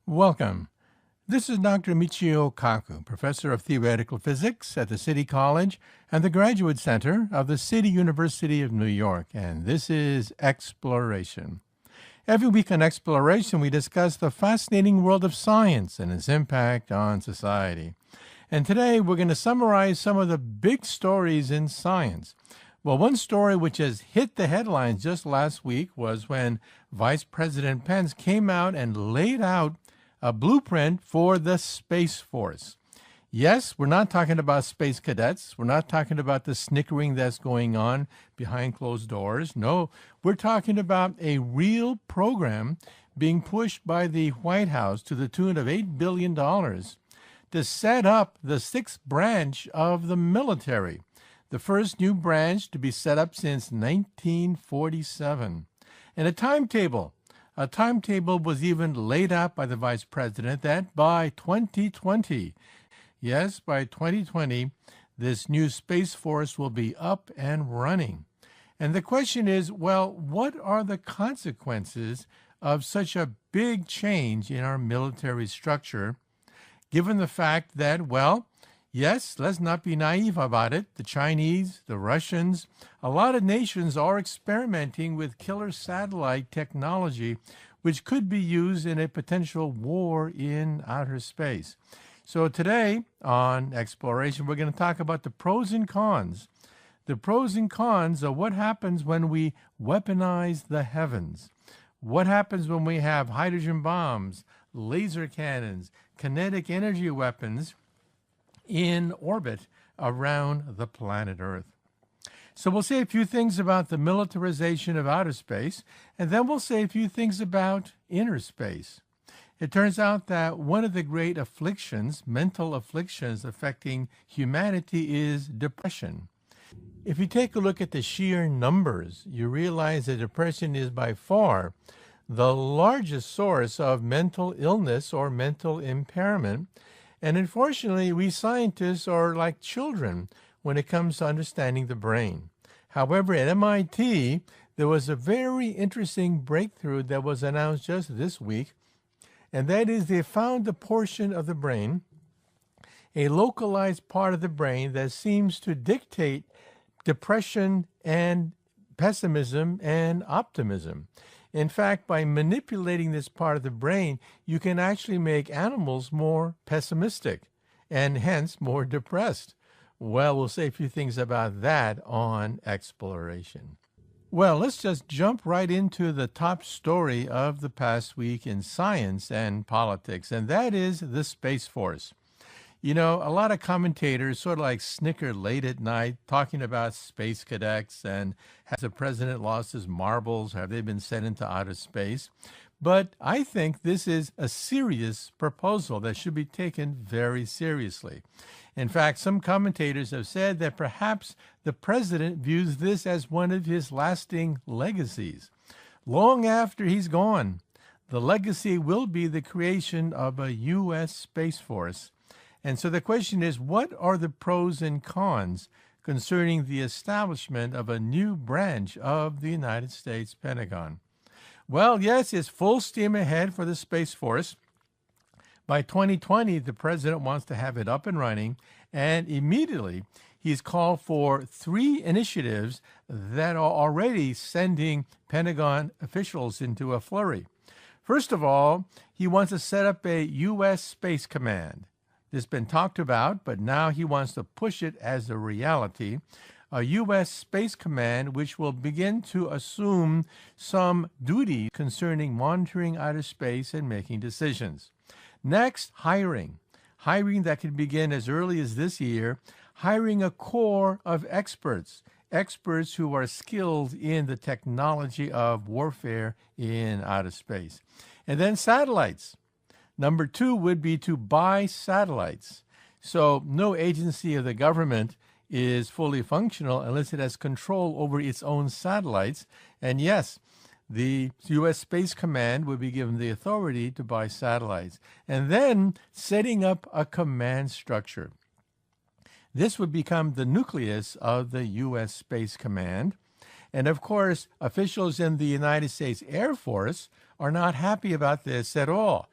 Welcome. This is Dr. Michio Kaku, professor of theoretical physics at the City College and the Graduate Center of the City University of New York, and this is Exploration. Every week on Exploration, we discuss the fascinating world of science and its impact on society. And today, we're going to summarize some of the big stories in science. Well, one story which has hit the headlines just last week was when Vice President Pence came out and laid out a blueprint for the Space Force. Yes, we're not talking about space cadets. We're not talking about the snickering that's going on behind closed doors. No, we're talking about a real program being pushed by the White House to the tune of $8 billion to set up the sixth branch of the military, the first new branch to be set up since 1947. And a timetable was even laid out by the vice president that by 2020, yes, by 2020, this new Space Force will be up and running. And the question is, well, what are the consequences of such a big change in our military structure, given the fact that, well, yes, let's not be naive about it. The Chinese, the Russians, a lot of nations are experimenting with killer satellite technology, which could be used in a potential war in outer space. So today on Exploration, we're going to talk about the pros and cons. The pros and cons of what happens when we weaponize the heavens. What happens when we have hydrogen bombs, laser cannons, kinetic energy weapons in orbit around the planet Earth. So we'll say a few things about the militarization of outer space, and then we'll say a few things about inner space. It turns out that one of the great afflictions, mental afflictions affecting humanity is depression. If you take a look at the sheer numbers, you realize that depression is by far the largest source of mental illness or mental impairment. And unfortunately, we scientists are like children when it comes to understanding the brain. However, at MIT, there was a very interesting breakthrough that was announced just this week, and that is they found a portion of the brain, a localized part of the brain that seems to dictate depression and pessimism and optimism. In fact, by manipulating this part of the brain, you can actually make animals more pessimistic and hence more depressed. Well, we'll say a few things about that on Exploration. Well, let's just jump right into the top story of the past week in science and politics, and that is the Space Force. You know, a lot of commentators sort of like snicker late at night talking about space cadets and has the president lost his marbles? Have they been sent into outer space? But I think this is a serious proposal that should be taken very seriously. In fact, some commentators have said that perhaps the president views this as one of his lasting legacies. Long after he's gone, the legacy will be the creation of a U.S. Space Force. And so the question is, what are the pros and cons concerning the establishment of a new branch of the United States Pentagon? Well, yes, it's full steam ahead for the Space Force. By 2020, the president wants to have it up and running, and immediately he's called for 3 initiatives that are already sending Pentagon officials into a flurry. First of all, he wants to set up a U.S. Space Command. This has been talked about, but now he wants to push it as a reality. A U.S. Space Command which will begin to assume some duties concerning monitoring outer space and making decisions. Next, hiring. Hiring that can begin as early as this year, hiring a core of experts who are skilled in the technology of warfare in outer space. And then satellites. Number 2 would be to buy satellites. So no agency of the government is fully functional unless it has control over its own satellites. And yes, the U.S. Space Command would be given the authority to buy satellites. And then setting up a command structure. This would become the nucleus of the U.S. Space Command. And of course, officials in the United States Air Force are not happy about this at all.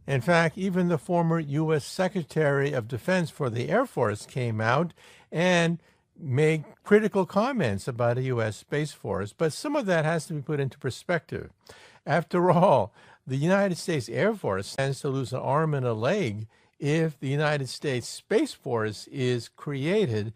In fact, even the former U.S. Secretary of Defense for the Air Force came out and made critical comments about a U.S. Space Force. But some of that has to be put into perspective. After all, the United States Air Force stands to lose an arm and a leg if the United States Space Force is created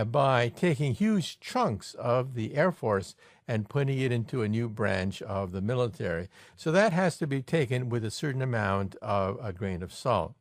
by taking huge chunks of the Air Force and putting it into a new branch of the military. So that has to be taken with a certain amount of a grain of salt.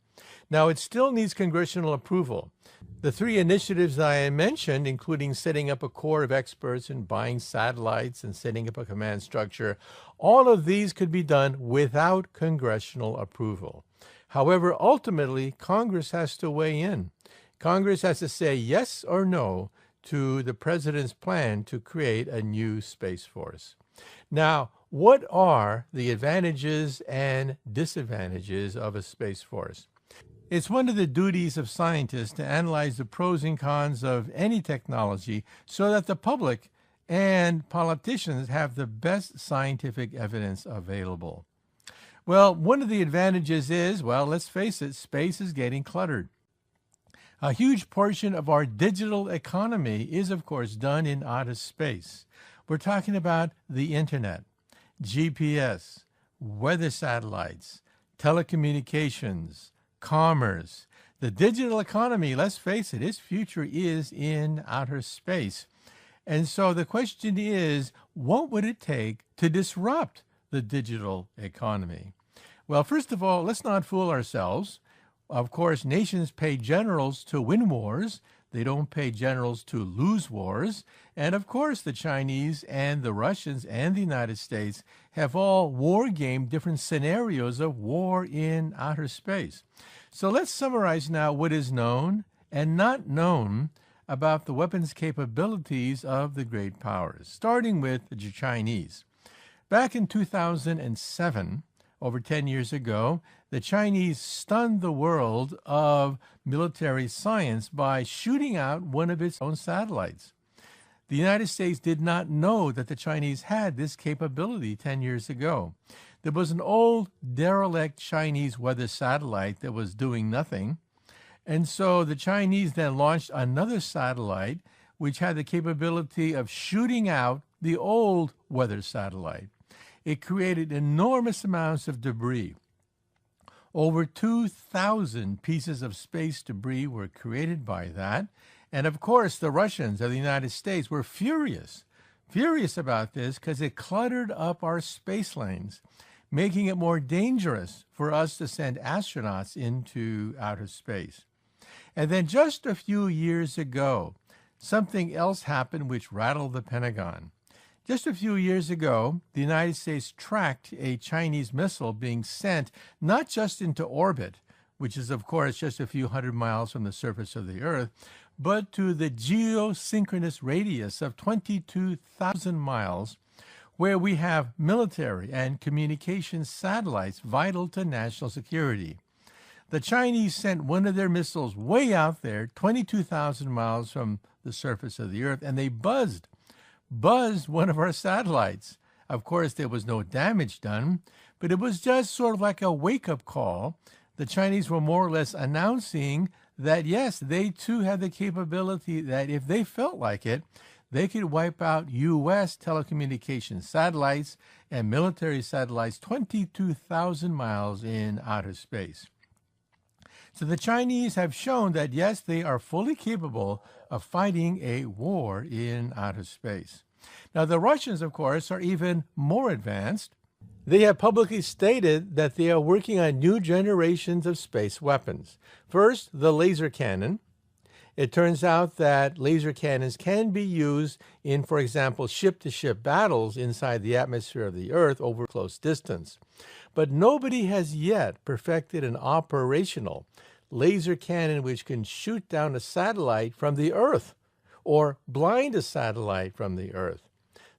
Now, it still needs congressional approval. The three initiatives that I mentioned, including setting up a corps of experts and buying satellites and setting up a command structure, all of these could be done without congressional approval. However, ultimately, Congress has to weigh in. Congress has to say yes or no to the president's plan to create a new Space Force. Now, what are the advantages and disadvantages of a Space Force? It's one of the duties of scientists to analyze the pros and cons of any technology so that the public and politicians have the best scientific evidence available. Well, one of the advantages is, well, let's face it, space is getting cluttered. A huge portion of our digital economy is, of course, done in outer space. We're talking about the internet, GPS, weather satellites, telecommunications, commerce. The digital economy, let's face it, its future is in outer space. And so the question is, what would it take to disrupt the digital economy? Well, first of all, let's not fool ourselves. Of course, nations pay generals to win wars. They don't pay generals to lose wars. And of course, the Chinese and the Russians and the United States have all war-gamed different scenarios of war in outer space. So let's summarize now what is known and not known about the weapons capabilities of the great powers, starting with the Chinese. Back in 2007, over 10 years ago, the Chinese stunned the world of military science by shooting out one of its own satellites. The United States did not know that the Chinese had this capability 10 years ago. There was an old derelict Chinese weather satellite that was doing nothing. And so the Chinese then launched another satellite which had the capability of shooting out the old weather satellite. It created enormous amounts of debris. Over 2,000 pieces of space debris were created by that. And of course, the Russians of the United States were furious about this because it cluttered up our space lanes, making it more dangerous for us to send astronauts into outer space. And then just a few years ago, something else happened which rattled the Pentagon. Just a few years ago, the United States tracked a Chinese missile being sent not just into orbit, which is, of course, just a few hundred miles from the surface of the Earth, but to the geosynchronous radius of 22,000 miles, where we have military and communications satellites vital to national security. The Chinese sent one of their missiles way out there, 22,000 miles from the surface of the Earth, and they buzzed one of our satellites. Of course, there was no damage done, but it was just sort of like a wake-up call. The Chinese were more or less announcing that, yes, they too had the capability that if they felt like it, they could wipe out U.S. telecommunications satellites and military satellites 22,000 miles in outer space. So the Chinese have shown that, yes, they are fully capable of fighting a war in outer space. Now, the Russians, of course, are even more advanced. They have publicly stated that they are working on new generations of space weapons. First, the laser cannon. It turns out that laser cannons can be used in, for example, ship-to-ship battles inside the atmosphere of the Earth over close distance. But nobody has yet perfected an operational laser cannon which can shoot down a satellite from the Earth or blind a satellite from the Earth.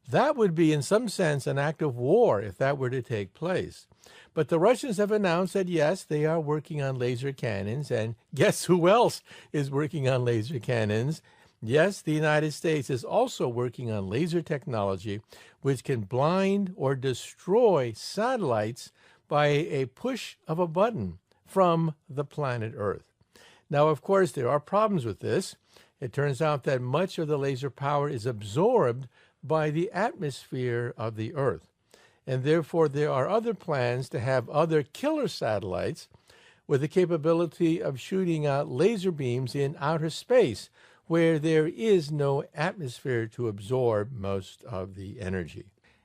That would be, in some sense, an act of war if that were to take place. But the Russians have announced that, yes, they are working on laser cannons, and guess who else is working on laser cannons? Yes, the United States is also working on laser technology which can blind or destroy satellites by a push of a button from the planet Earth. Now, of course, there are problems with this. It turns out that much of the laser power is absorbed by the atmosphere of the Earth. And therefore, there are other plans to have other killer satellites with the capability of shooting out laser beams in outer space where there is no atmosphere to absorb most of the energy.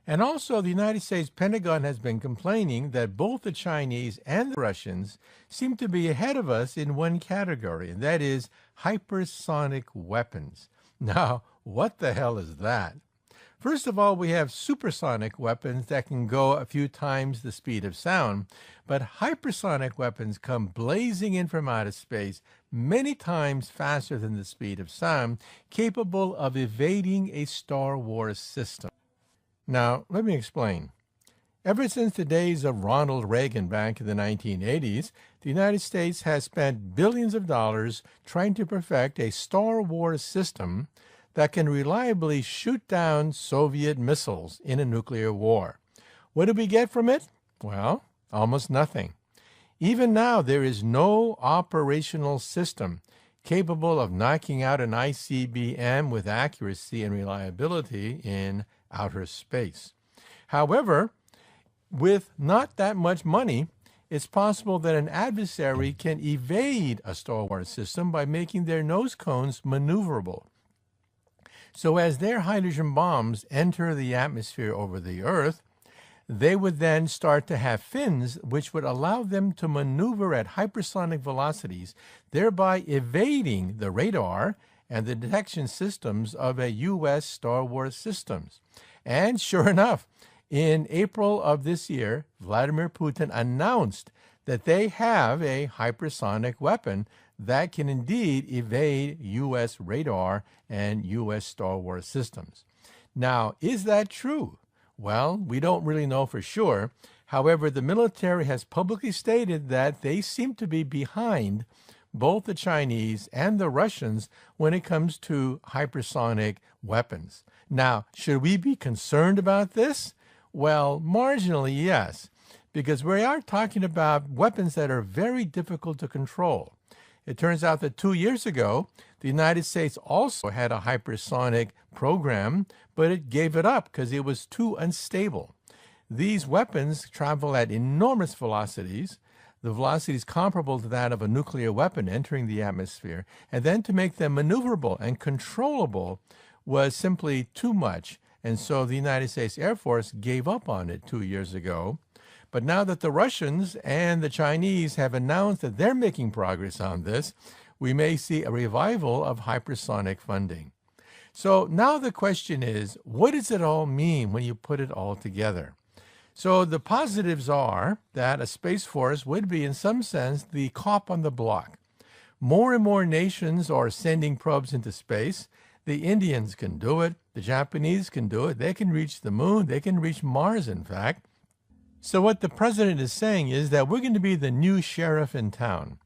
And also, the United States Pentagon has been complaining that both the Chinese and the Russians seem to be ahead of us in one category, and that is hypersonic weapons. Now, what the hell is that? First of all, we have supersonic weapons that can go a few times the speed of sound, but hypersonic weapons come blazing in from outer space many times faster than the speed of sound, capable of evading a Star Wars system. Now, let me explain. Ever since the days of Ronald Reagan back in the 1980s, the United States has spent billions of dollars trying to perfect a Star Wars system that can reliably shoot down Soviet missiles in a nuclear war. What do we get from it? Well, almost nothing. Even now, there is no operational system capable of knocking out an ICBM with accuracy and reliability in outer space. However, with not that much money, it's possible that an adversary can evade a Star Wars system by making their nose cones maneuverable. So as their hydrogen bombs enter the atmosphere over the Earth, they would then start to have fins which would allow them to maneuver at hypersonic velocities, thereby evading the radar and the detection systems of a U.S. Star Wars systems. And sure enough, in April of this year, Vladimir Putin announced that they have a hypersonic weapon that can indeed evade U.S. radar and U.S. Star Wars systems. Now, is that true? Well, we don't really know for sure. However, the military has publicly stated that they seem to be behind both the Chinese and the Russians when it comes to hypersonic weapons. Now, should we be concerned about this? Well, marginally, yes, because we are talking about weapons that are very difficult to control. It turns out that 2 years ago, the United States also had a hypersonic program, but it gave it up because it was too unstable. These weapons travel at enormous velocities, the velocities comparable to that of a nuclear weapon entering the atmosphere, and then to make them maneuverable and controllable was simply too much. And so the United States Air Force gave up on it 2 years ago. But now that the Russians and the Chinese have announced that they're making progress on this, we may see a revival of hypersonic funding. So now the question is, what does it all mean when you put it all together? So the positives are that a Space Force would be, in some sense, the cop on the block. More and more nations are sending probes into space. The Indians can do it. The Japanese can do it. They can reach the moon. They can reach Mars, in fact. So what the president is saying is that we're going to be the new sheriff in town.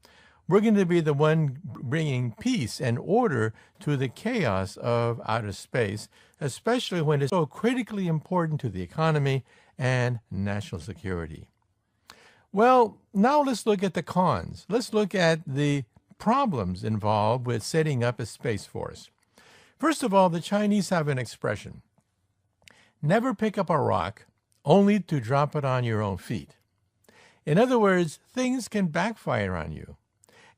We're going to be the one bringing peace and order to the chaos of outer space, especially when it's so critically important to the economy and national security. Well, now let's look at the cons. Let's look at the problems involved with setting up a Space Force. First of all, the Chinese have an expression: never pick up a rock only to drop it on your own feet. In other words, things can backfire on you.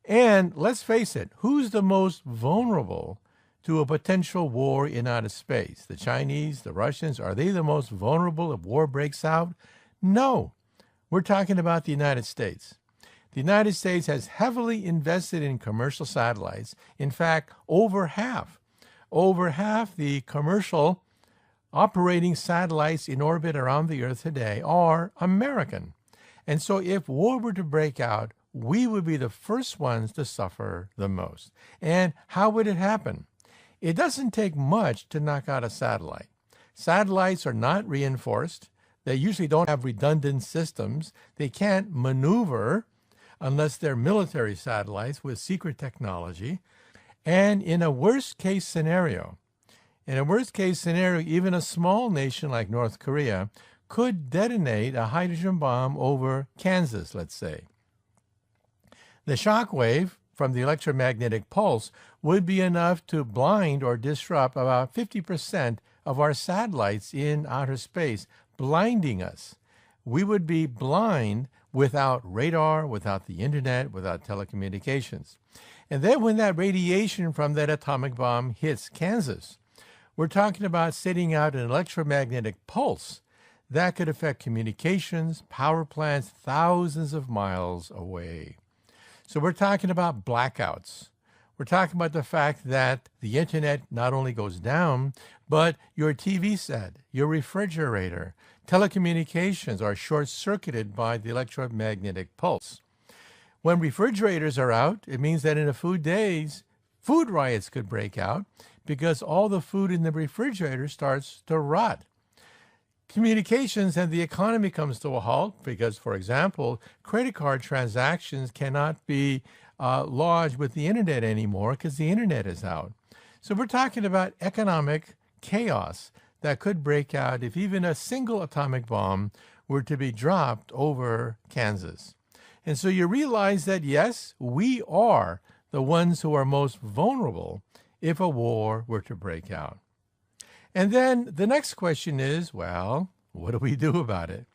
And let's face it, who's the most vulnerable to a potential war in outer space? The Chinese, the Russians, are they the most vulnerable if war breaks out? No. We're talking about the United States. The United States has heavily invested in commercial satellites. In fact, over half the commercial operating satellites in orbit around the Earth today are American. And so if war were to break out, we would be the first ones to suffer the most. And how would it happen? It doesn't take much to knock out a satellite. Satellites are not reinforced. They usually don't have redundant systems. They can't maneuver unless they're military satellites with secret technology. And in a worst-case scenario, even a small nation like North Korea could detonate a hydrogen bomb over Kansas, let's say. The shock wave from the electromagnetic pulse would be enough to blind or disrupt about 50% of our satellites in outer space, blinding us. We would be blind without radar, without the internet, without telecommunications. And then when that radiation from that atomic bomb hits Kansas, we're talking about sending out an electromagnetic pulse that could affect communications, power plants thousands of miles away. So we're talking about blackouts. We're talking about the fact that the internet not only goes down, but your TV set, your refrigerator, telecommunications are short-circuited by the electromagnetic pulse. When refrigerators are out, it means that in a few days, food riots could break out because all the food in the refrigerator starts to rot. Communications and the economy comes to a halt because, for example, credit card transactions cannot be lodged with the internet anymore because the internet is out. So we're talking about economic chaos that could break out if even a single atomic bomb were to be dropped over Kansas. And so you realize that, yes, we are the ones who are most vulnerable if a war were to break out. And then the next question is, well, what do we do about it?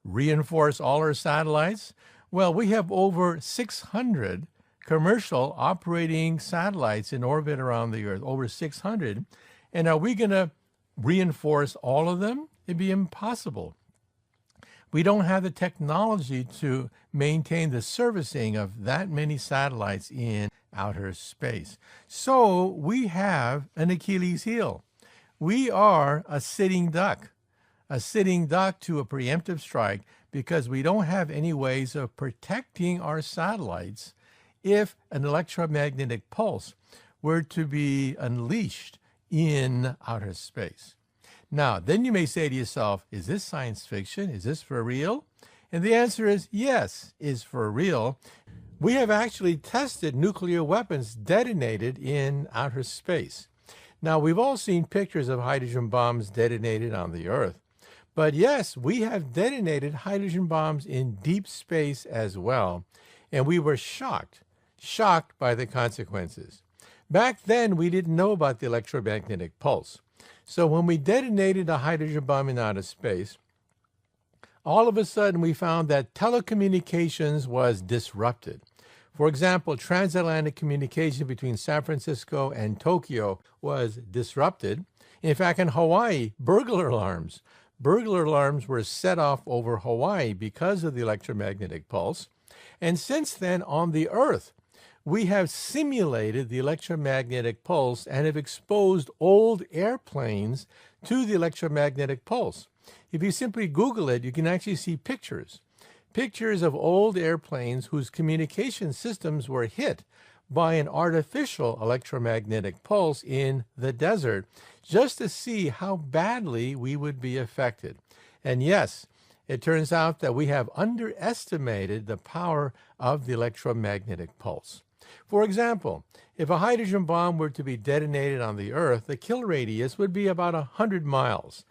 Reinforce all our satellites? Well, we have over 600 commercial operating satellites in orbit around the Earth, over 600. And are we going to reinforce all of them? It'd be impossible. We don't have the technology to maintain the servicing of that many satellites in outer space. So we have an Achilles heel. We are a sitting duck to a preemptive strike because we don't have any ways of protecting our satellites if an electromagnetic pulse were to be unleashed in outer space. Now, then you may say to yourself, is this science fiction? Is this for real? And the answer is yes, is for real. We have actually tested nuclear weapons detonated in outer space. Now, we've all seen pictures of hydrogen bombs detonated on the Earth. But yes, we have detonated hydrogen bombs in deep space as well. And we were shocked by the consequences. Back then, we didn't know about the electromagnetic pulse. So when we detonated a hydrogen bomb in outer space, all of a sudden we found that telecommunications was disrupted. For example, transatlantic communication between San Francisco and Tokyo was disrupted. In fact, in Hawaii, burglar alarms were set off over Hawaii because of the electromagnetic pulse. And since then, on the Earth, we have simulated the electromagnetic pulse and have exposed old airplanes to the electromagnetic pulse. If you simply Google it, you can actually see pictures of old airplanes whose communication systems were hit by an artificial electromagnetic pulse in the desert, just to see how badly we would be affected. And yes, it turns out that we have underestimated the power of the electromagnetic pulse. For example, if a hydrogen bomb were to be detonated on the Earth, the kill radius would be about 100 miles.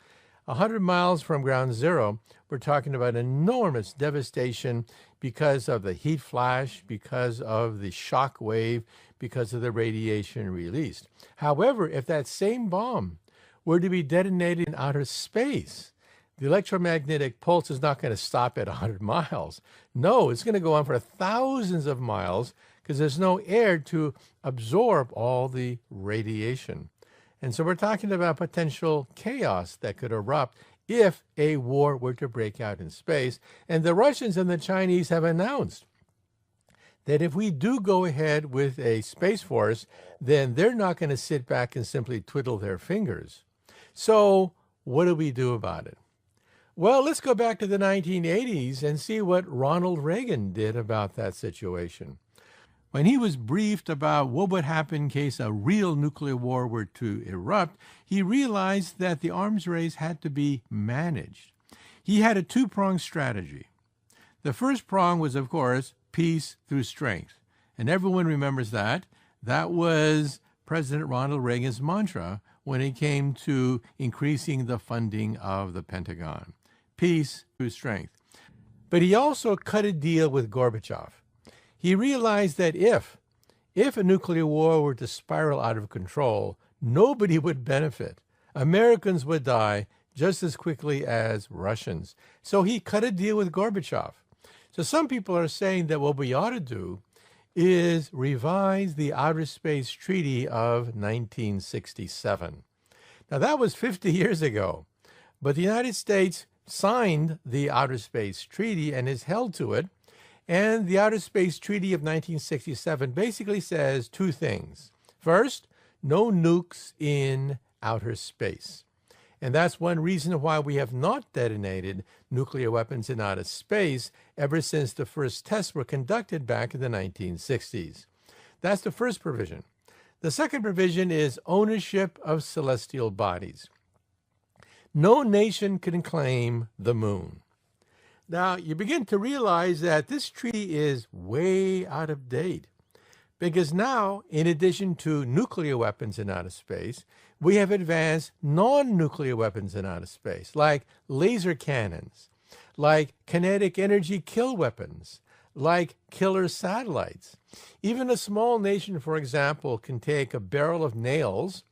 100 miles from ground zero, we're talking about enormous devastation because of the heat flash, because of the shock wave, because of the radiation released. However, if that same bomb were to be detonated in outer space, the electromagnetic pulse is not going to stop at 100 miles. No, it's going to go on for thousands of miles because there's no air to absorb all the radiation. And so we're talking about potential chaos that could erupt if a war were to break out in space. And the Russians and the Chinese have announced that if we do go ahead with a space force, then they're not going to sit back and simply twiddle their fingers. So what do we do about it? Well, let's go back to the 1980s and see what Ronald Reagan did about that situation. When he was briefed about what would happen in case a real nuclear war were to erupt, he realized that the arms race had to be managed. He had a two-pronged strategy. The first prong was, of course, peace through strength. And everyone remembers that. That was President Ronald Reagan's mantra when it came to increasing the funding of the Pentagon. peace through strength. But he also cut a deal with Gorbachev. He realized that if a nuclear war were to spiral out of control, nobody would benefit. Americans would die just as quickly as Russians. So he cut a deal with Gorbachev. So some people are saying that what we ought to do is revise the Outer Space Treaty of 1967. Now, that was 50 years ago, but the United States signed the Outer Space Treaty and is held to it. And the Outer Space Treaty of 1967 basically says two things. First, no nukes in outer space. And that's one reason why we have not detonated nuclear weapons in outer space ever since the first tests were conducted back in the 1960s. That's the first provision. The second provision is ownership of celestial bodies. No nation can claim the moon. Now, you begin to realize that this treaty is way out of date, because now, in addition to nuclear weapons in outer space, we have advanced non-nuclear weapons in outer space, like laser cannons, like kinetic energy kill weapons, like killer satellites. Even a small nation, for example, can take a barrel of nails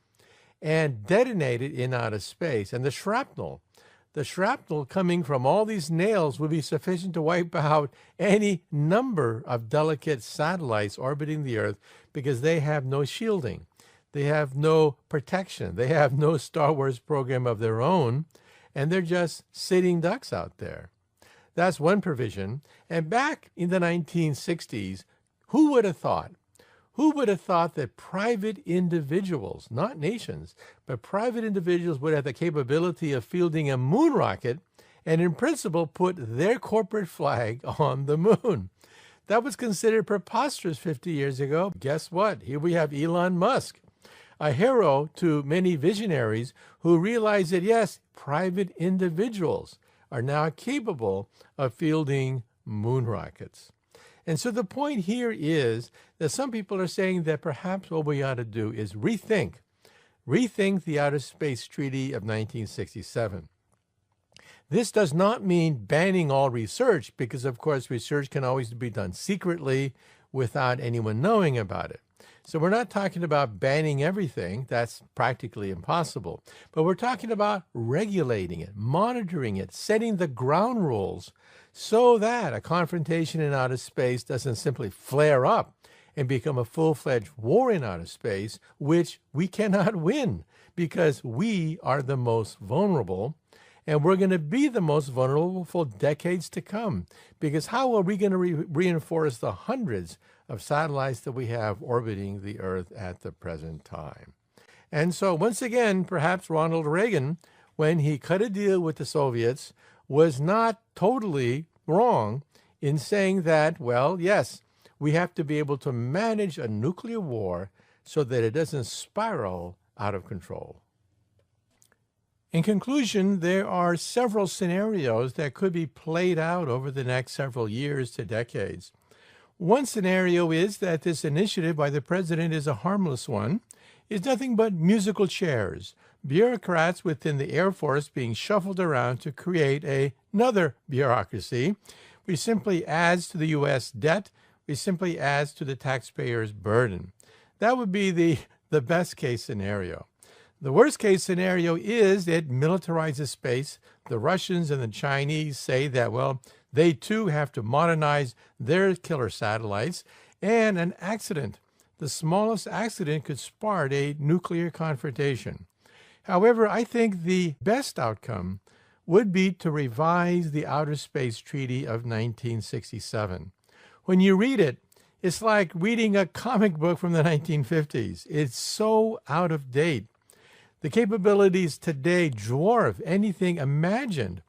and detonate it in outer space, and the shrapnel coming from all these nails would be sufficient to wipe out any number of delicate satellites orbiting the Earth, because they have no shielding. They have no protection. They have no Star Wars program of their own, and they're just sitting ducks out there. That's one provision. And back in the 1960s, who would have thought? Who would have thought that private individuals, not nations, but private individuals would have the capability of fielding a moon rocket and in principle put their corporate flag on the moon? That was considered preposterous 50 years ago. Guess what? Here we have Elon Musk, a hero to many visionaries who realize that, yes, private individuals are now capable of fielding moon rockets. And so the point here is that some people are saying that perhaps what we ought to do is rethink the Outer Space Treaty of 1967. This does not mean banning all research, because, of course, research can always be done secretly without anyone knowing about it. So we're not talking about banning everything. That's practically impossible. But we're talking about regulating it, monitoring it, setting the ground rules so that a confrontation in outer space doesn't simply flare up and become a full-fledged war in outer space, which we cannot win because we are the most vulnerable. And we're going to be the most vulnerable for decades to come, because how are we going to reinforce the hundreds of satellites that we have orbiting the Earth at the present time? And so once again, perhaps Ronald Reagan, when he cut a deal with the Soviets, was not totally wrong in saying that, well, yes, we have to be able to manage a nuclear war so that it doesn't spiral out of control. In conclusion, there are several scenarios that could be played out over the next several years to decades. One scenario is that this initiative by the president is a harmless one. It's nothing but musical chairs, bureaucrats within the Air Force being shuffled around to create another bureaucracy, which simply adds to the U.S. debt, which simply adds to the taxpayers' burden. That would be the best case scenario. The worst case scenario is it militarizes space. The Russians and the Chinese say that, well, they too have to modernize their killer satellites, and an accident, the smallest accident, could spark a nuclear confrontation. However, I think the best outcome would be to revise the Outer Space Treaty of 1967. When you read it, it's like reading a comic book from the 1950s. It's so out of date. The capabilities today dwarf anything imagined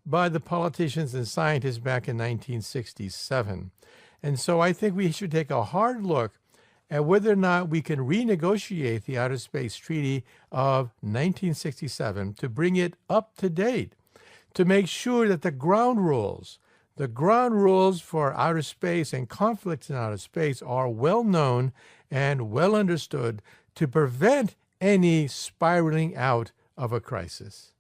by the politicians and scientists back in 1967. And so I think we should take a hard look at whether or not we can renegotiate the Outer Space Treaty of 1967 to bring it up to date, to make sure that the ground rules for outer space and conflicts in outer space are well known and well understood to prevent any spiraling out of a crisis.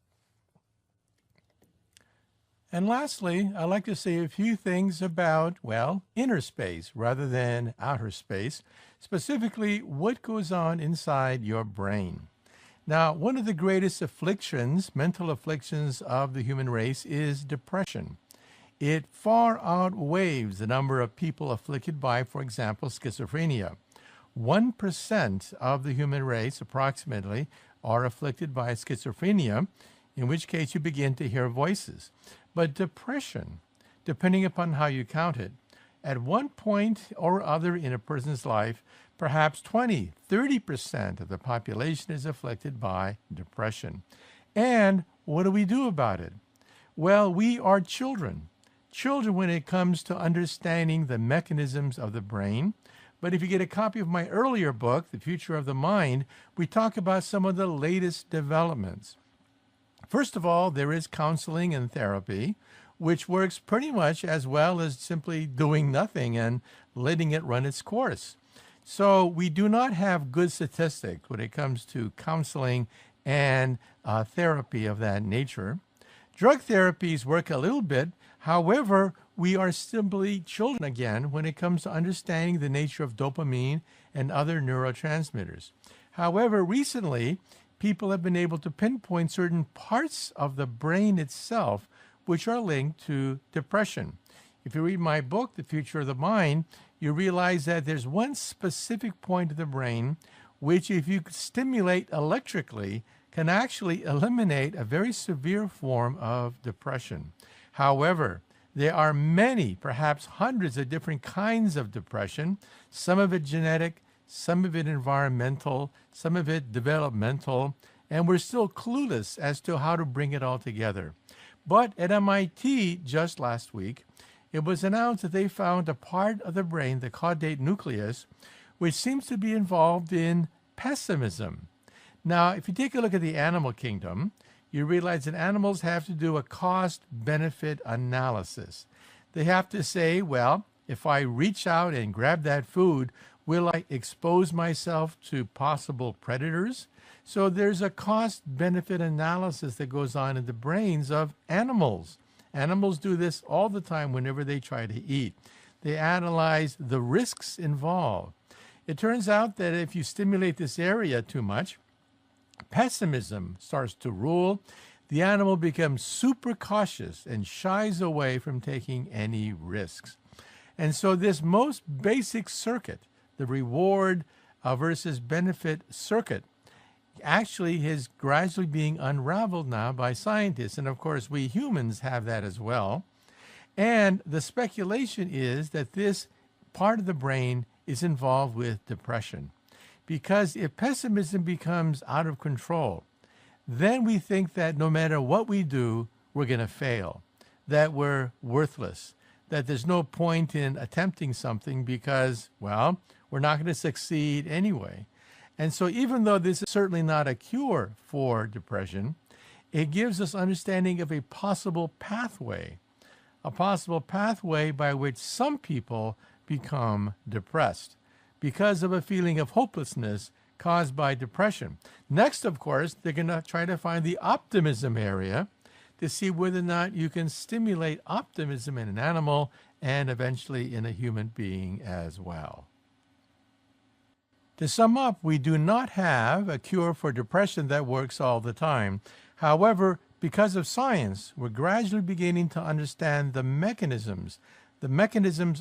And lastly, I'd like to say a few things about, well, inner space rather than outer space, specifically what goes on inside your brain. Now, one of the greatest afflictions, mental afflictions of the human race is depression. It far outweighs the number of people afflicted by, for example, schizophrenia. 1% of the human race, approximately, are afflicted by schizophrenia, in which case you begin to hear voices. But depression, depending upon how you count it, at one point or other in a person's life, perhaps 20, 30% of the population is afflicted by depression. And what do we do about it? Well, we are children. Children when it comes to understanding the mechanisms of the brain. But if you get a copy of my earlier book, The Future of the Mind, we talk about some of the latest developments. First of all, there is counseling and therapy, which works pretty much as well as simply doing nothing and letting it run its course. So we do not have good statistics when it comes to counseling and therapy of that nature. Drug therapies work a little bit. However, we are simply children again when it comes to understanding the nature of dopamine and other neurotransmitters. However, recently, people have been able to pinpoint certain parts of the brain itself which are linked to depression. If you read my book, The Future of the Mind, you realize that there's one specific point of the brain which, if you stimulate electrically, can actually eliminate a very severe form of depression. However, there are many, perhaps hundreds of different kinds of depression, some of it genetic, some of it environmental, some of it developmental, and we're still clueless as to how to bring it all together. But at MIT just last week, it was announced that they found a part of the brain, the caudate nucleus, which seems to be involved in pessimism. Now, if you take a look at the animal kingdom, you realize that animals have to do a cost-benefit analysis. They have to say, well, if I reach out and grab that food, will I expose myself to possible predators? So there's a cost-benefit analysis that goes on in the brains of animals. Animals do this all the time whenever they try to eat. They analyze the risks involved. It turns out that if you stimulate this area too much, pessimism starts to rule. The animal becomes super cautious and shies away from taking any risks. And so this most basic circuit, the reward versus benefit circuit, actually is gradually being unraveled now by scientists. And of course, we humans have that as well. And the speculation is that this part of the brain is involved with depression. Because if pessimism becomes out of control, then we think that no matter what we do, we're going to fail, that we're worthless, that there's no point in attempting something because, well, we're not going to succeed anyway. And so even though this is certainly not a cure for depression, it gives us understanding of a possible pathway by which some people become depressed because of a feeling of hopelessness caused by depression. Next, of course, they're going to try to find the optimism area to see whether or not you can stimulate optimism in an animal and eventually in a human being as well. To sum up, we do not have a cure for depression that works all the time. However, because of science, we're gradually beginning to understand the mechanisms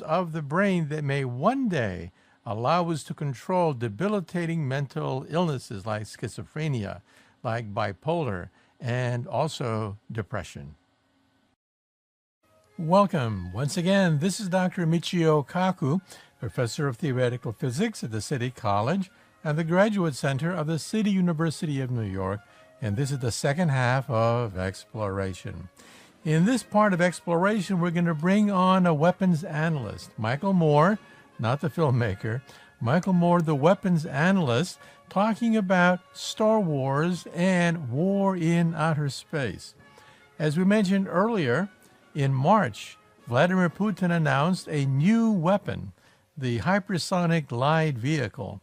of the brain that may one day allow us to control debilitating mental illnesses like schizophrenia, like bipolar, and also depression. Welcome. Once again, this is Dr. Michio Kaku, Professor of Theoretical Physics at the City College and the Graduate Center of the City University of New York, and this is the second half of Exploration. In this part of Exploration, we're going to bring on a weapons analyst, Michael Moore, not the filmmaker, Michael Moore, the weapons analyst, talking about Star Wars and war in outer space. As we mentioned earlier, in March, Vladimir Putin announced a new weapon, the hypersonic glide vehicle,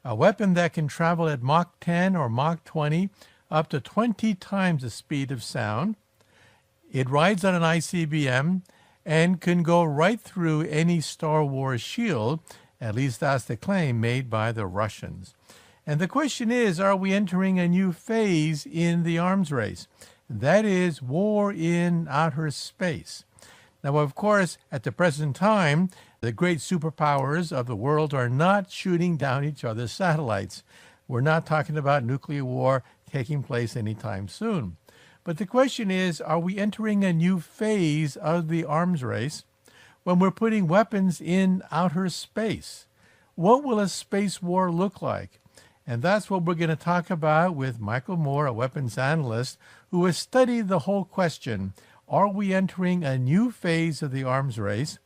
a weapon that can travel at Mach 10 or Mach 20, up to 20 times the speed of sound. It rides on an ICBM and can go right through any Star Wars shield. At least that's the claim made by the Russians. And the question is, are we entering a new phase in the arms race? That is, war in outer space. Now, of course, at the present time, the great superpowers of the world are not shooting down each other's satellites. We're not talking about nuclear war taking place anytime soon. But the question is, are we entering a new phase of the arms race when we're putting weapons in outer space? What will a space war look like? And that's what we're going to talk about with Michael Moore, a weapons analyst, who has studied the whole question. Are we entering a new phase of the arms race,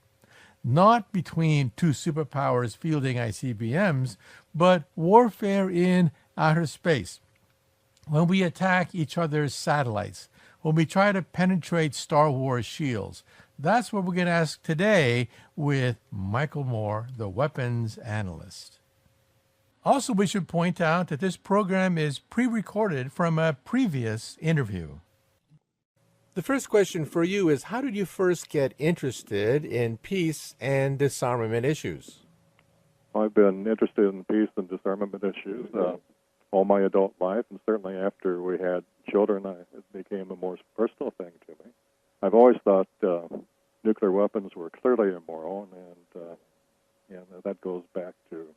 not between two superpowers fielding ICBMs, but warfare in outer space? When we attack each other's satellites, when we try to penetrate Star Wars shields. That's what we're going to ask today with Michael Moore, the weapons analyst. Also, we should point out that this program is pre-recorded from a previous interview. The first question for you is, how did you first get interested in peace and disarmament issues? I've been interested in peace and disarmament issues all my adult life, and certainly after we had children, it became a more personal thing to me. I've always thought nuclear weapons were clearly immoral, and that goes back to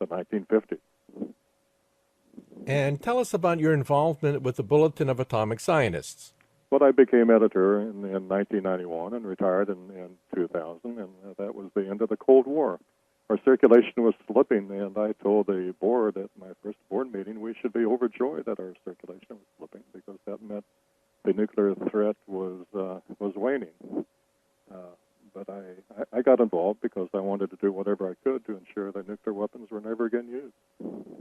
the 1950s. And tell us about your involvement with the Bulletin of Atomic Scientists. Well, I became editor in 1991 and retired in 2000, and that was the end of the Cold War. Our circulation was slipping, and I told the board at my first board meeting we should be overjoyed that our circulation was slipping, because that meant the nuclear threat was waning. But I got involved because I wanted to do whatever I could to ensure that nuclear weapons were never again used.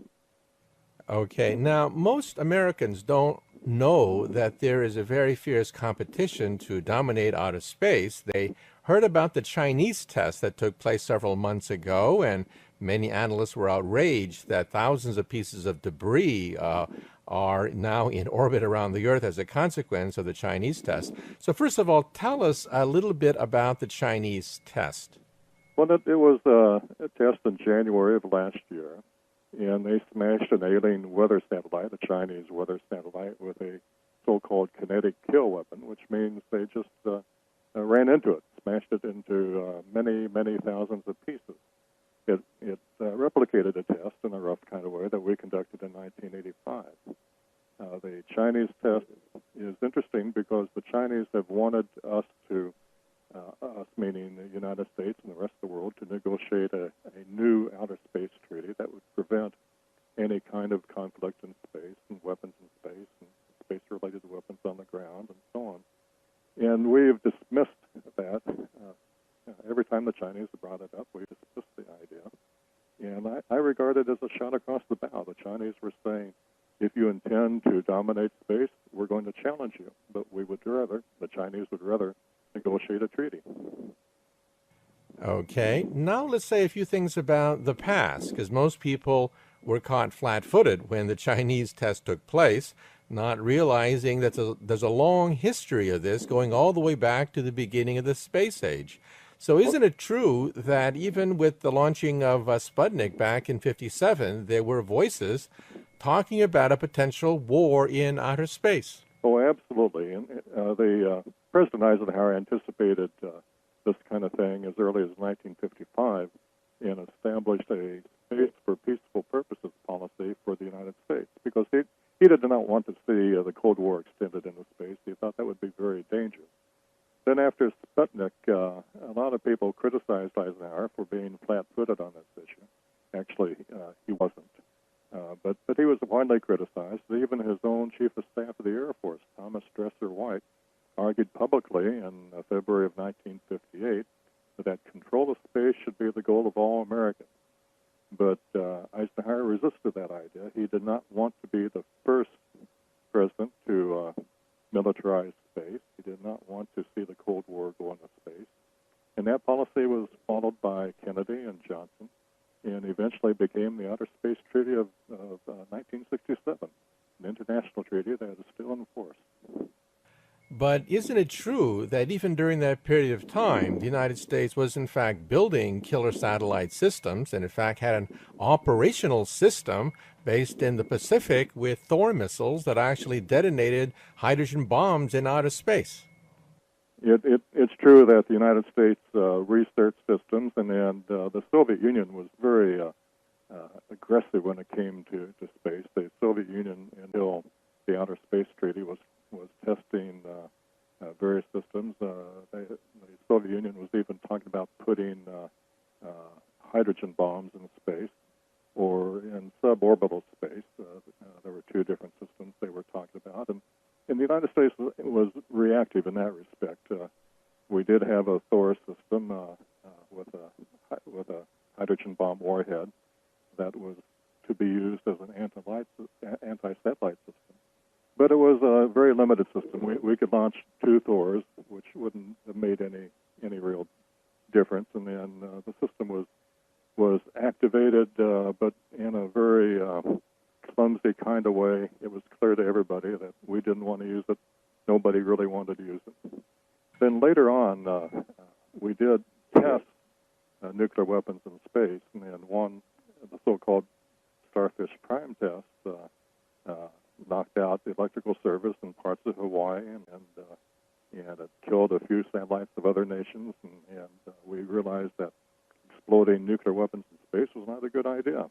Okay, now most Americans don't know that there is a very fierce competition to dominate outer space. They heard about the Chinese test that took place several months ago, and many analysts were outraged that thousands of pieces of debris are now in orbit around the Earth as a consequence of the Chinese test. So first of all, tell us a little bit about the Chinese test. Well, it was a test in January of last year, and they smashed an alien weather satellite, a Chinese weather satellite, with a so-called kinetic kill weapon, which means they just ran into it, smashed it into many, many thousands of pieces. It replicated a test in a rough kind of way that we conducted in 1985. The Chinese test is interesting because the Chinese have wanted us to, us meaning the United States and the rest of the world, to negotiate a new outer space treaty that would prevent any kind of conflict in space and weapons in space and space-related weapons on the ground and so on. And we've dismissed that. Every time the Chinese have brought it up, we dismissed the idea. And I regard it as a shot across the bow. The Chinese were saying, if you intend to dominate space, we're going to challenge you. But we would rather, the Chinese would rather, negotiate a treaty. Okay, now let's say a few things about the past, because most people were caught flat-footed when the Chinese test took place, not realizing that there's a long history of this going all the way back to the beginning of the space age. So isn't it true that even with the launching of Sputnik back in '57, there were voices talking about a potential war in outer space? Oh, absolutely. And the President Eisenhower anticipated this kind of thing as early as 1955 and established a space for peaceful purposes policy for the United States, because he did not want to see the Cold War extended into space. He thought that would be very dangerous. Then after Sputnik, a lot of people criticized Eisenhower for being flat-footed on this issue. Actually, he wasn't. But he was widely criticized. Even his own Chief of Staff of the Air Force, Thomas Dresser White, argued publicly in February of 1958 that control of space should be the goal of all Americans. But Eisenhower resisted that idea. He did not want to be the first president to militarize space. He did not want to see the Cold War go into space. And that policy was followed by Kennedy and Johnson, and eventually became the Outer Space Treaty of 1967, an international treaty that is still in force. But isn't it true that even during that period of time, the United States was in fact building killer satellite systems and in fact had an operational system based in the Pacific with Thor missiles that actually detonated hydrogen bombs in outer space? It's true that the United States researched systems, and the Soviet Union was very aggressive when it came to space. The Soviet Union, until the Outer Space Treaty, was testing various systems. The Soviet Union was even talking about putting hydrogen bombs in space or in suborbital space. There were two different systems they were talking about, and the United States was reactive in that respect. We did have a Thor system with a hydrogen bomb warhead that was to be used as an anti-satellite system. But it was a very limited system. We could launch two Thors, which wouldn't have made any real difference. And then the system was activated, but in a very clumsy kind of way. It was clear to everybody that we didn't want to use it. Nobody really wanted to use it. Then later on, we did test nuclear weapons in space, and one, the so-called Starfish Prime test, knocked out the electrical service in parts of Hawaii, and it killed a few satellites of other nations, and we realized that exploding nuclear weapons in space was not a good idea.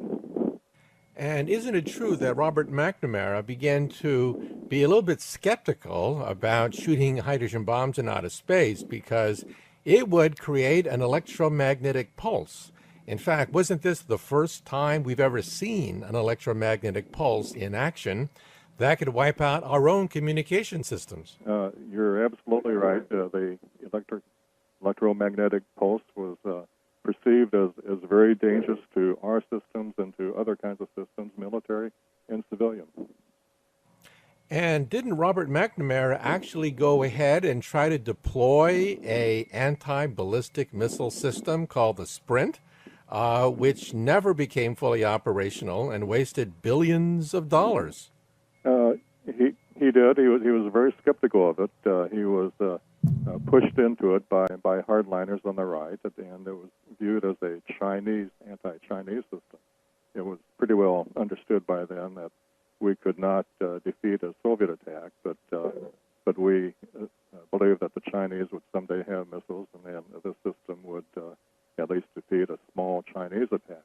And isn't it true that Robert McNamara began to be a little bit skeptical about shooting hydrogen bombs in outer space because it would create an electromagnetic pulse? In fact, wasn't this the first time we've ever seen an electromagnetic pulse in action that could wipe out our own communication systems? You're absolutely right. The electromagnetic pulse was perceived as very dangerous to our systems and to other kinds of systems, military and civilian. And didn't Robert McNamara actually go ahead and try to deploy a anti-ballistic missile system called the Sprint, which never became fully operational and wasted billions of dollars? He did. He was very skeptical of it. He was pushed into it by hardliners on the right, and it was viewed as a anti-Chinese system. It was pretty well understood by then that we could not defeat a Soviet attack, but we believed that the Chinese would someday have missiles, and then this system would at least defeat a small Chinese attack.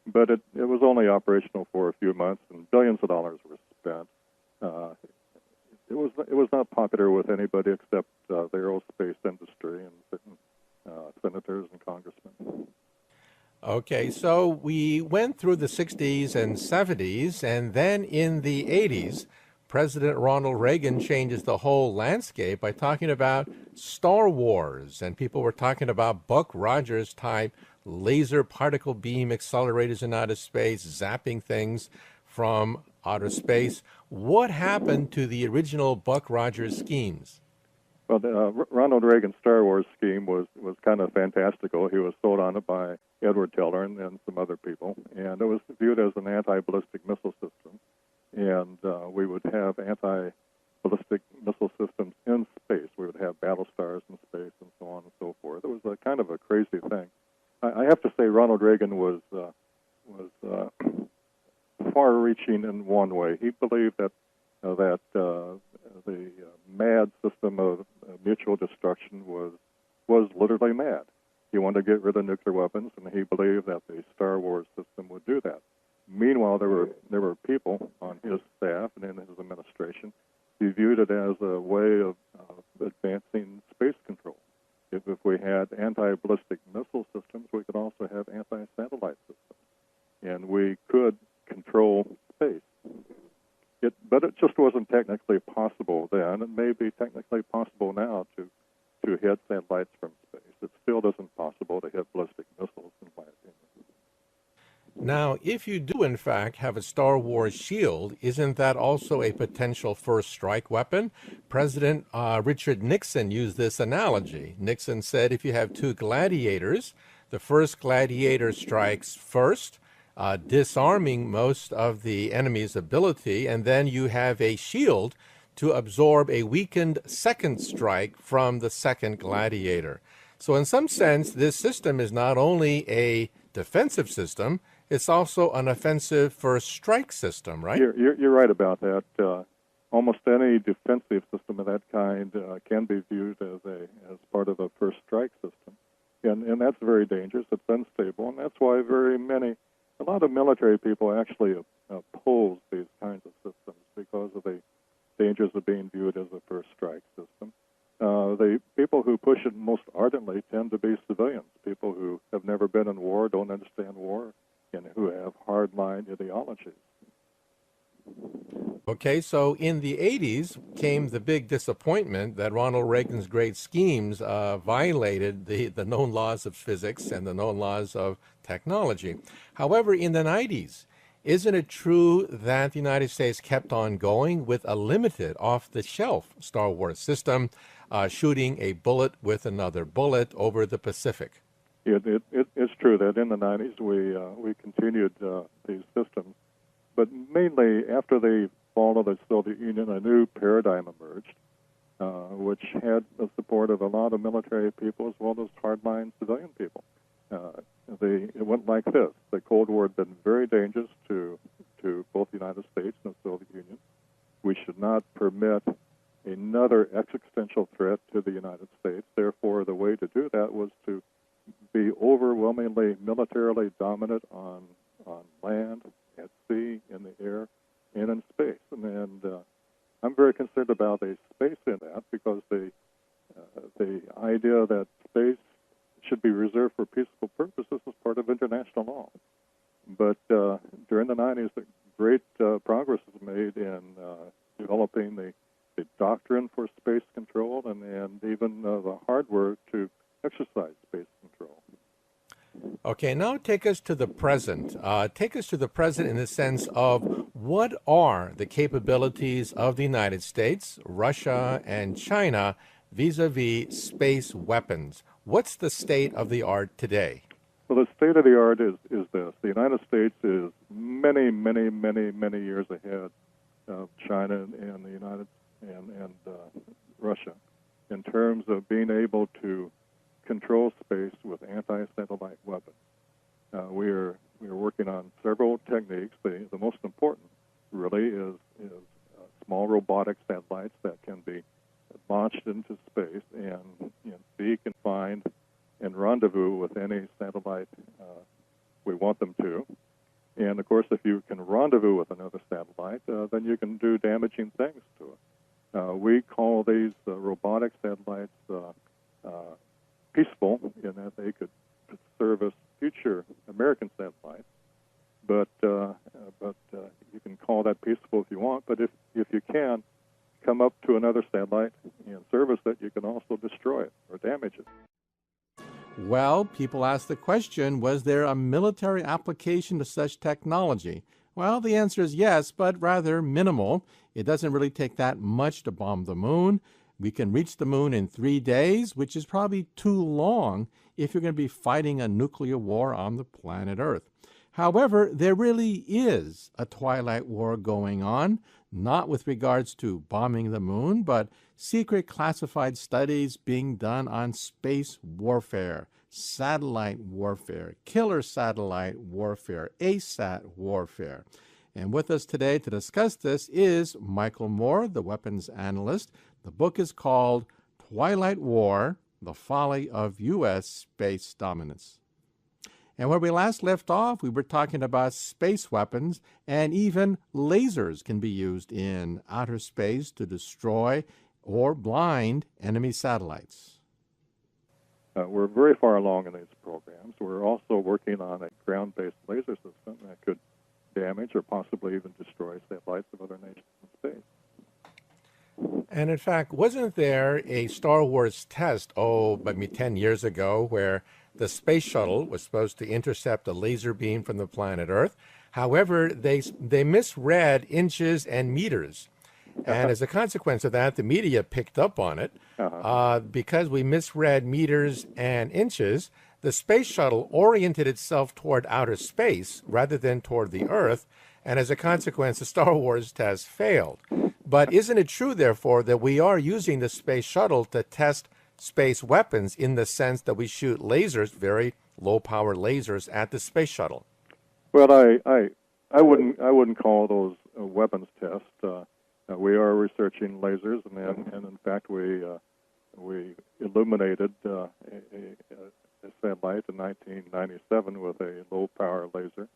But it was only operational for a few months, and billions of dollars were spent. It was not popular with anybody except the aerospace industry and certain senators and congressmen. Okay, so we went through the 60s and 70s, and then in the 80s, President Ronald Reagan changes the whole landscape by talking about Star Wars, and people were talking about Buck Rogers type laser particle beam accelerators in outer space, zapping things from outer space. What happened to the original Buck Rogers schemes? Well, Ronald Reagan's Star Wars scheme was kind of fantastical. He was sold on it by Edward Teller and some other people, and it was viewed as an anti-ballistic missile system. And we would have anti-ballistic missile systems in space. We would have battle stars in space and so on and so forth. It was a kind of a crazy thing. I have to say Ronald Reagan was far-reaching in one way. He believed that the mad system of mutual destruction was literally mad. He wanted to get rid of nuclear weapons, and he believed that the Star Wars system would do that. Meanwhile, there were people on his staff and in his administration who viewed it as a way of advancing space control. If we had anti-ballistic missile systems, we could also have anti-satellite systems, and we could control space. But it just wasn't technically possible then. It may be technically possible now to hit satellites from space. It still isn't possible to hit ballistic missiles, in my opinion. Now, if you do, in fact, have a Star Wars shield, isn't that also a potential first strike weapon? President Richard Nixon used this analogy. Nixon said if you have two gladiators, the first gladiator strikes first, disarming most of the enemy's ability, and then you have a shield to absorb a weakened second strike from the second Gladiator. So in some sense, this system is not only a defensive system, it's also an offensive first strike system, right? You're right about that. Almost any defensive system of that kind can be viewed as part of a first strike system, and that's very dangerous. It's unstable, and that's why a lot of military people actually oppose these kinds of systems because of the dangers of being viewed as a first strike system. The people who push it most ardently tend to be civilians, people who have never been in war, don't understand war, and who have hardline ideologies. Okay, so in the 80s came the big disappointment that Ronald Reagan's great schemes violated the known laws of physics and the known laws of technology. However, in the 90s, isn't it true that the United States kept on going with a limited, off-the-shelf Star Wars system, shooting a bullet with another bullet over the Pacific? It's true that in the 90s we continued these systems, but mainly after the fall of the Soviet Union, a new paradigm emerged, which had the support of a lot of military people as well as hardline civilian people. It went like this. The Cold War had been very dangerous to both the United States and the Soviet Union. We should not permit another existential threat to the United States. Therefore, the way to do that was to be overwhelmingly militarily dominant on land, at sea, in the air, and in space. And I'm very concerned about a space in that because the idea that space should be reserved for peaceful purposes is part of international law. But during the 90s, great progress was made in developing the doctrine for space control and even the hardware to exercise space control. Okay, now take us to the present. Take us to the present in the sense of what are the capabilities of the United States, Russia, and China vis-a-vis space weapons? What's the state of the art today? Well, the state of the art is this. The United States is many, many, many, many years ahead of China and the United and Russia in terms of being able to control space with anti-satellite weapons. We are working on several techniques. The most important really is small robotic satellites that can be launched into space and seek and find and rendezvous with any satellite we want them to. And of course, if you can rendezvous with another satellite, then you can do damaging things to it. We call these robotic satellites peaceful in that they could serve as future American satellites, but you can call that peaceful if you want. But if you can come up to another satellite and service it, you can also destroy it or damage it. Well, people ask the question, was there a military application to such technology? Well, the answer is yes, but rather minimal. It doesn't really take that much to bomb the moon. We can reach the moon in 3 days, which is probably too long if you're going to be fighting a nuclear war on the planet Earth. However, there really is a twilight war going on, not with regards to bombing the moon, but secret classified studies being done on space warfare, satellite warfare, killer satellite warfare, ASAT warfare. And with us today to discuss this is Michael Moore, the weapons analyst. The book is called Twilight War, The Folly of U.S. Space Dominance. And where we last left off, we were talking about space weapons, and even lasers can be used in outer space to destroy or blind enemy satellites. We're very far along in these programs. We're also working on a ground-based laser system that could damage or possibly even destroy satellites of other nations in space. And in fact, wasn't there a Star Wars test, maybe 10 years ago, where the space shuttle was supposed to intercept a laser beam from the planet Earth? However, they misread inches and meters. And as a consequence of that, the media picked up on it. Because we misread meters and inches, the space shuttle oriented itself toward outer space rather than toward the Earth. And as a consequence, the Star Wars test failed. But isn't it true, therefore, that we are using the space shuttle to test space weapons in the sense that we shoot lasers, very low-power lasers, at the space shuttle? Well, I wouldn't call those weapons tests. We are researching lasers, and in fact, we illuminated a satellite in 1997 with a low-power laser.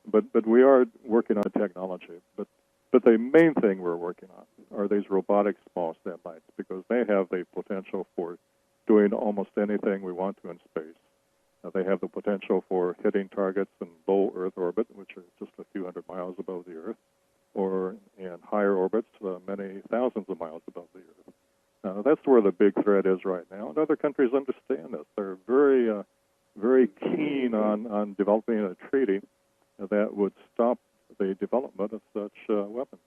But we are working on technology. But the main thing we're working on are these robotic small satellites, because they have the potential for doing almost anything we want to in space. They have the potential for hitting targets in low Earth orbit, which are just a few hundred miles above the Earth, or in higher orbits, many thousands of miles above the Earth. That's where the big threat is right now, and other countries understand this. They're very keen on developing a treaty that would stop the development of such weapons.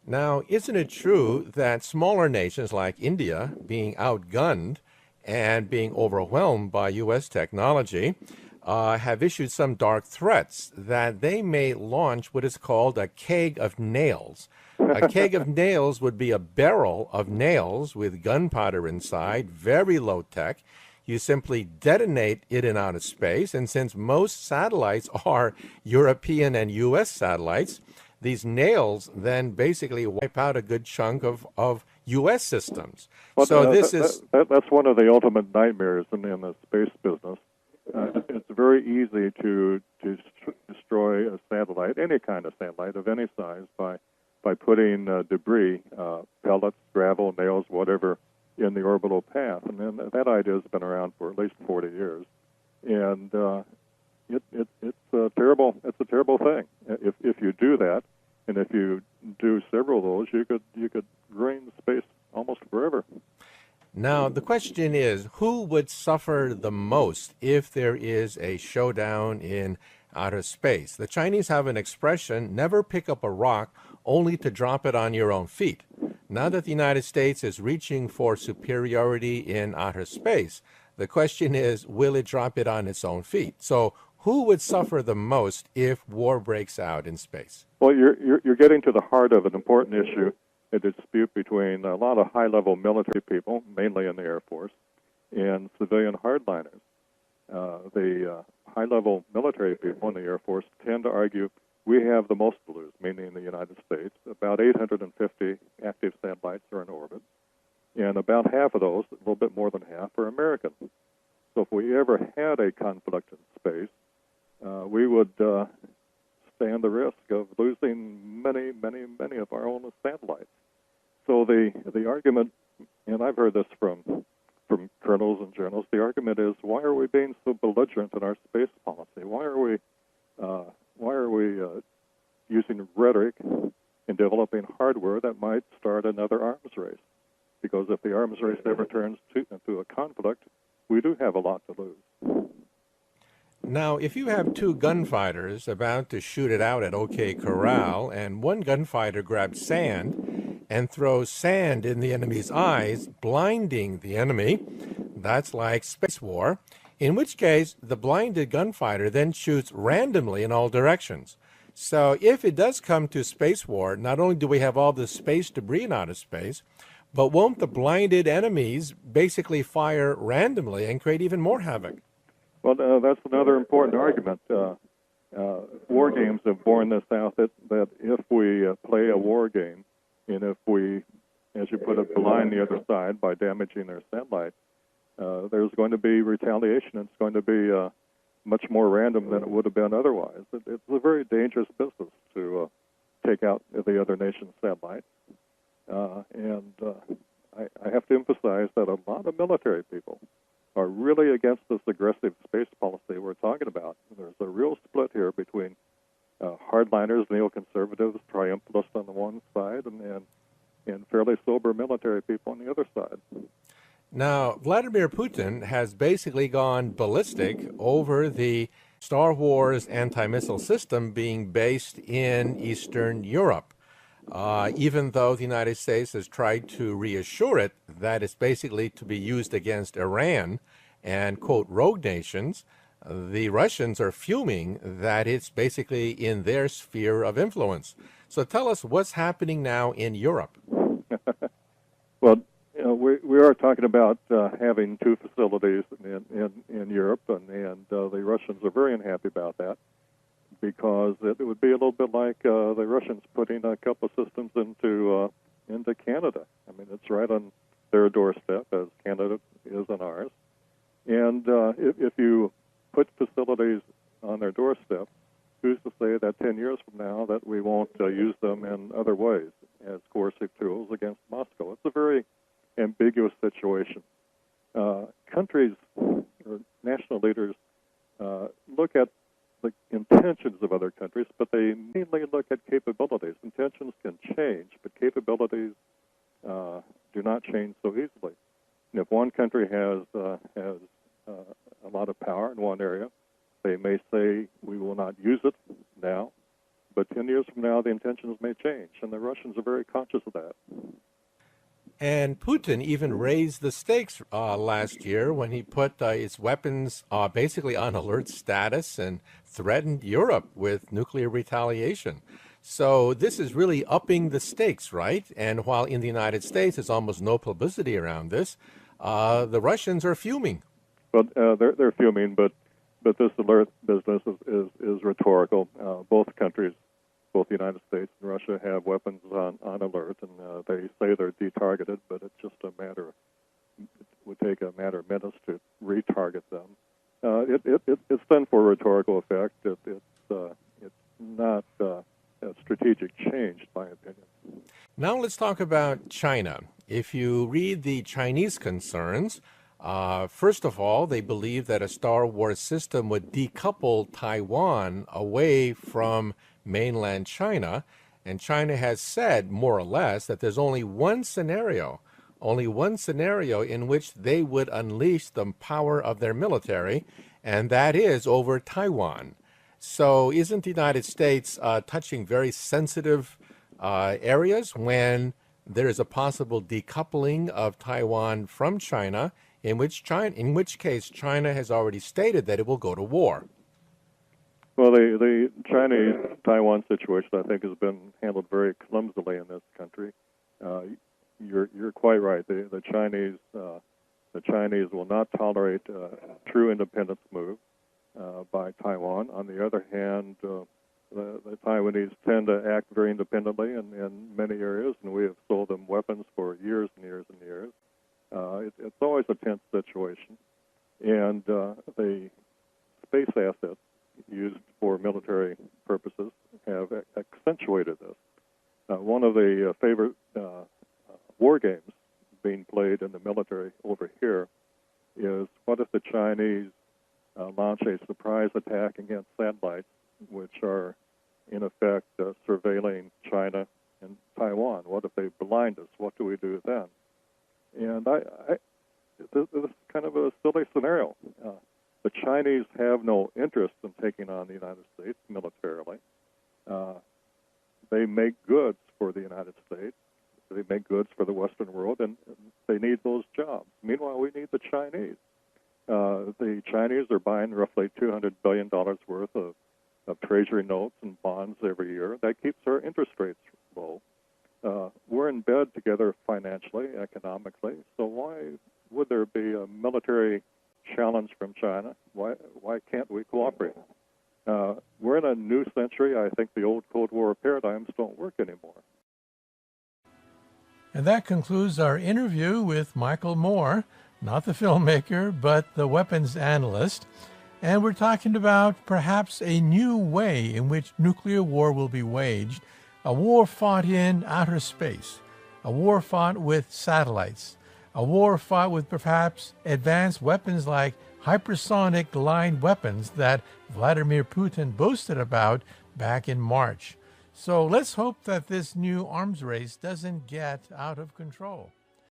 Now, isn't it true that smaller nations like India, being outgunned and being overwhelmed by U.S. technology, have issued some dark threats that they may launch what is called a keg of nails? A keg of nails would be a barrel of nails with gunpowder inside, very low tech. You simply detonate it in outer space, and since most satellites are European and U.S. satellites, these nails then basically wipe out a good chunk of U.S. systems. Well, so that's one of the ultimate nightmares in the space business. It's very easy to destroy a satellite, any kind of satellite of any size, by putting debris, pellets, gravel, nails, whatever, in the orbital path. And then that idea has been around for at least 40 years. And it's a terrible thing. If you do that, and if you do several of those, you could ruin space almost forever. Now, the question is, who would suffer the most if there is a showdown in outer space? The Chinese have an expression, never pick up a rock only to drop it on your own feet. Now that the United States is reaching for superiority in outer space, the question is, will it drop it on its own feet? So who would suffer the most if war breaks out in space? Well, you're getting to the heart of an important issue, a dispute between a lot of high-level military people, mainly in the Air Force, and civilian hardliners. The high-level military people in the Air Force tend to argue we have the most to lose, meaning the United States. About 850 active satellites are in orbit, and about half of those, a little bit more than half, are American. So if we ever had a conflict in space, we would stand the risk of losing many, many, many of our own satellites. So the argument, and I've heard this from colonels and generals, the argument is, why are we being so belligerent in our space policy? Why are we using rhetoric in developing hardware that might start another arms race? Because if the arms race ever turns into a conflict, we do have a lot to lose. Now, if you have two gunfighters about to shoot it out at OK Corral, and one gunfighter grabs sand and throws sand in the enemy's eyes, blinding the enemy, that's like space war, in which case the blinded gunfighter then shoots randomly in all directions. So if it does come to space war, not only do we have all the space debris in outer space, but won't the blinded enemies basically fire randomly and create even more havoc? Well, that's another important argument. War games have borne this out, that if we play a war game, and if we, as you put it, blind the other side by damaging their satellite, there's going to be retaliation. It's going to be much more random than it would have been otherwise. It's a very dangerous business to take out the other nation's satellites. And I have to emphasize that a lot of military people are really against this aggressive space policy we're talking about. There's a real split here between hardliners, neoconservatives, triumphalists on the one side, and fairly sober military people on the other side. Now, Vladimir Putin has basically gone ballistic over the Star Wars anti-missile system being based in Eastern Europe. Even though the United States has tried to reassure it that it's basically to be used against Iran and, quote, rogue nations, the Russians are fuming that it's basically in their sphere of influence. So tell us what's happening now in Europe. Well, we are talking about having two facilities in Europe, and the Russians are very unhappy about that because it would be a little bit like the Russians putting a couple of systems into Canada. I mean, it's right on their doorstep, as Canada is on ours. And if you put facilities on their doorstep, who's to say that 10 years from now that we won't use them in other ways as coercive tools against Moscow? It's a very ambiguous situation. Countries or national leaders look at the intentions of other countries, but they mainly look at capabilities. Intentions can change, but capabilities do not change so easily. And if one country has a lot of power in one area, they may say we will not use it now, but 10 years from now the intentions may change, and the Russians are very conscious of that. And Putin even raised the stakes last year when he put its weapons basically on alert status and threatened Europe with nuclear retaliation. So this is really upping the stakes, right? And while in the United States there's almost no publicity around this, the Russians are fuming. But they're fuming, but this alert business is rhetorical. Both countries, both the United States and Russia, have weapons on alert, and they say they're detargeted, but it's just it would take a matter of minutes to retarget them. It's done for rhetorical effect. It's not a strategic change, in my opinion. Now let's talk about China. If you read the Chinese concerns, first of all, they believe that a Star Wars system would decouple Taiwan away from mainland China. And China has said, more or less, that there's only one scenario in which they would unleash the power of their military, and that is over Taiwan. So isn't the United States touching very sensitive areas when there is a possible decoupling of Taiwan from China, in which case China has already stated that it will go to war? Well, the Chinese-Taiwan situation, I think, has been handled very clumsily in this country. You're quite right. The Chinese will not tolerate a true independence move by Taiwan. On the other hand, the Taiwanese tend to act very independently in many areas, and we have sold them weapons for years and years and years. It's always a tense situation, and the space assets used for military purposes have accentuated this. One of the favorite war games being played in the military over here is, what if the Chinese launch a surprise attack against satellites, which are in effect surveilling China and Taiwan? What if they blind us? What do we do then? And this is kind of a silly scenario. The Chinese have no interest in taking on the United States militarily. They make goods for the United States. They make goods for the Western world, and they need those jobs. Meanwhile, we need the Chinese. The Chinese are buying roughly $200 billion worth of treasury notes and bonds every year. That keeps our interest rates low. We're in bed together financially, economically, so why would there be a military challenge from China? Why can't we cooperate? We're in a new century. I think the old Cold War paradigms don't work anymore. And that concludes our interview with Michael Moore, not the filmmaker, but the weapons analyst. And we're talking about perhaps a new way in which nuclear war will be waged, a war fought in outer space, a war fought with satellites, a war fought with perhaps advanced weapons like hypersonic line weapons that Vladimir Putin boasted about back in March. So let's hope that this new arms race doesn't get out of control.